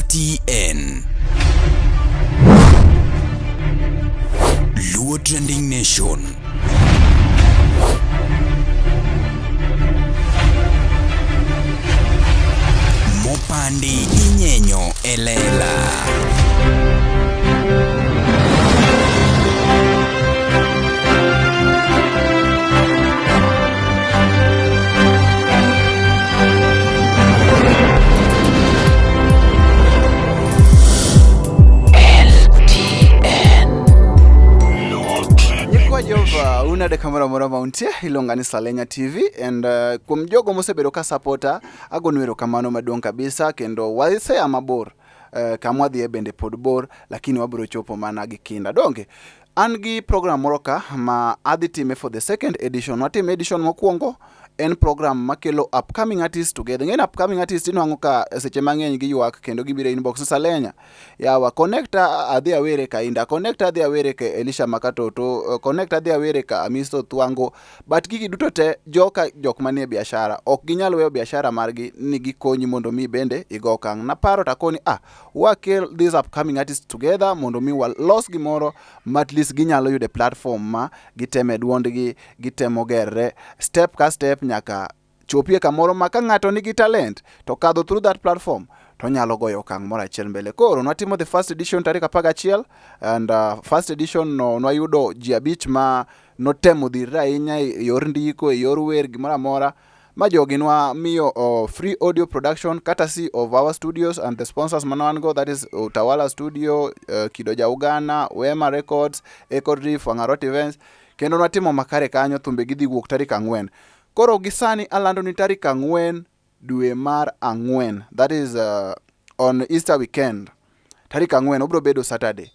LTN. Luo Trending Nation. Mopandi inyenyo elela. Una de kamera mora mauntia ilongani Salenya TV and kum jogo mosebedo ka supporter agonwero kamano maduong kabisa kendo waise amabor kamwa dhi bende pod bor lakini wabro chopo mana gi kinda donge angi program moroka ma adhi time for the second edition watim edition mokwongo en program makelo upcoming artists together. Ng'en upcoming artists inwango ka seche mang'eny gi ywak kendo gibiro inbox Salenya yawa connecta adhi awere ka Inda connecta adhi awere ka Elisha Makatoto connecta adhi awere ka Amiso Twango but gigi duto te jok manie biashara ok ginyal weyo biashara margi ni gikonyi mondo mi bende igo kang na paro takoni wakel these upcoming artists together mondo mi los gimoro ma at least ginyalo yude platform ma giteme duondgi gitemo gerre step ka step nyaka chopie kamoro ma ka ng'ato nigi talent to kadho through that platform to nyalo goyo kang moro achiel mbele. Koro nwatimo the first edition tarik 11 and first edition no nwayudo ji abich ma notemo dhira ahinya yor ndiko yor wer gimoro amora ma jogi nwa miyo free audio production courtesy of our studios and the sponsors manwango, that is Utawala Studio, Kidoja Ugana, Wema Records, Echo Drift, Wangarot Events. Kendo nwatimo makare kanyo thumbe gidhi wuok tarik 4. Koro gisani alando ni tarik 4 dwe mar 4, that is on Easter weekend. Tarik 4 obro bedo Saturday.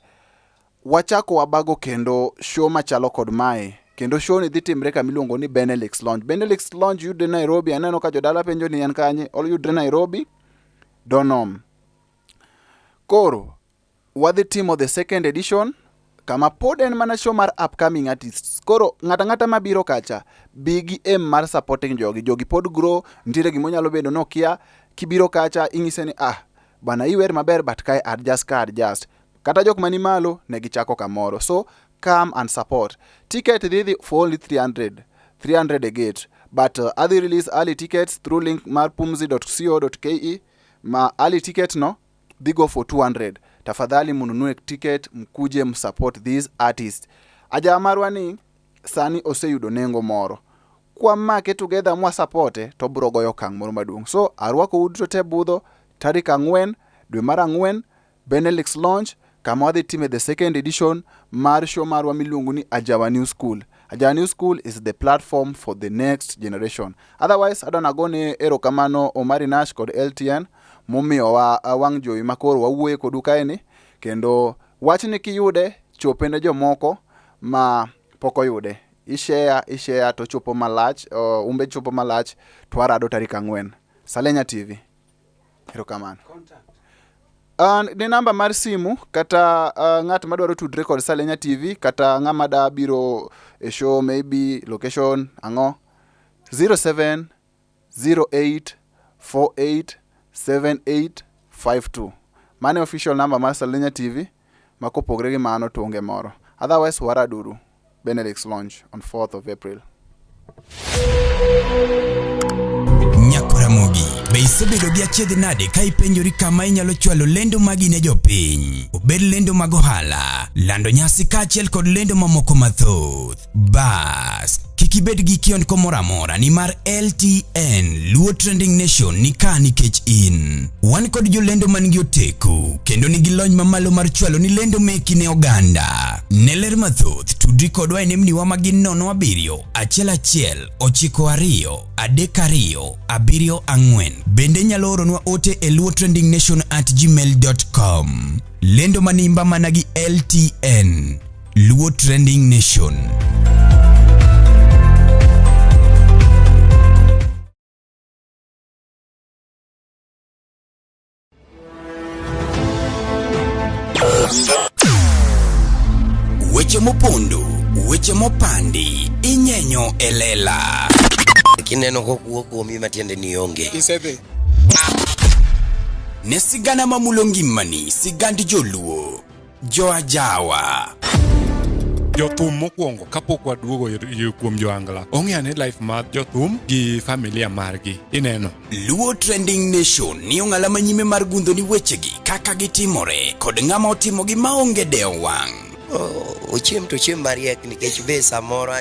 Wachako wabago kendo show machalo kod mae. Kendo show ni dhitimre ka miluongo ni Benelix Lounge. Benelix Lounge yudre Nairobi, aneno ka jodala penjo ni en kanye, ol yudre Nairobi, Donom. Koro, wadhi timo the second edition, kama pod en mana show mar upcoming artists. Koro, ngata mabiro kacha, bigi mar supporting jogi pod grow, ntire gimonyalo bedo nokia, kibiro kacha, ingise ni bana iwer maber but kai adjust. Kata jok mani malo, negichako kamoro. So, come and support. Ticket didi for only 300 a gate. But other release early tickets through link marpumzi.co.ke. Ma early ticket no, they go for 200. Tafadhali mununue ticket mkuje msupport these artists. Aja marwani sani oseyudo nengo moro. Kwa make together mwa supporte to brogoyo kang moro maduong. So arwako udro te budho tarik 4 dwe mar 4 Benelix Lounge. Kama wadhi time the second edition mar show marwa miluongo ni Ajawa New School. Ajawa New School is the platform for the next generation. Otherwise, adona gone erokamano Omari Nash kod LTN momiyo wang' jowi makoro wawuoye kod ukaeni kendo wachni kiyude chopene jomoko ma poko yude. Ishare to chopo malach, umbe chopo malach twarado tarik 4. Salenya TV. Erokamano. Ni namba mar simu kata ng'at madwaro tudre kod Salenya TV kata ng'ama da biro e show maybe location ango 0708487852. Mane official number mar Salenya TV makopogre gi mano tonge moro. Otherwise waraduru Benelix Lounge on 4th of April. Nyakoramogi be isebedo gi achiedh nade ka ipenjori kama inyalo chwalo lendo magi ne jopiny, obed lendo mag ohala, lando nyasi kaachiel kod lendo mamoko mathoth. Bas kik ibed gi kiondko moro amora nimar LTN Luo Trending Nation ni ka nikech in. Wan kod jolendo man gi oteku kendo nigi lony mamalo mar chwalo ni lendo meki ne oganda. Ne ler mathoth tudri kodwa e nembniwa magin 07 11 92 32 74. Bende nyalo oronwa ote e luotrendingnation@gmail.com. Lendo manimba managi LTN Luo Trending Nation. Weche mopondo, weche mopandi, inyenyo elela. Kineno ko kuo matiende ni onge. Isebe. ne sigana mamulongimani sigand joluo joajawa. Jothum mokwongo kapok waduogo kuom joangla ong'eane life mar jothum gi familia margi ineno. Luo Trending Nation ni ong'ala manyime mar gundho ni wechegi kaka gitimore kod ng'ama otimogi maonge deo wang'. Ochiem to chiem mariek nikech be samoro.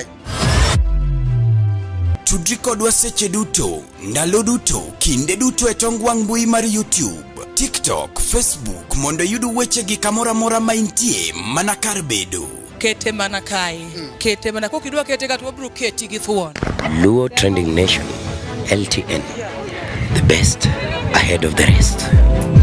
Tudri kodwa seche duto, ndalo duto, kinde duto e tong wang' mbui mar YouTube, TikTok, Facebook mondo yudu wechegi kamora mora maintie mana kar bedo. Kete mana kai. Kete mana kokidwa kete kata wabro keti gi thuon. Luo Trending Nation, LTN, the best ahead of the rest.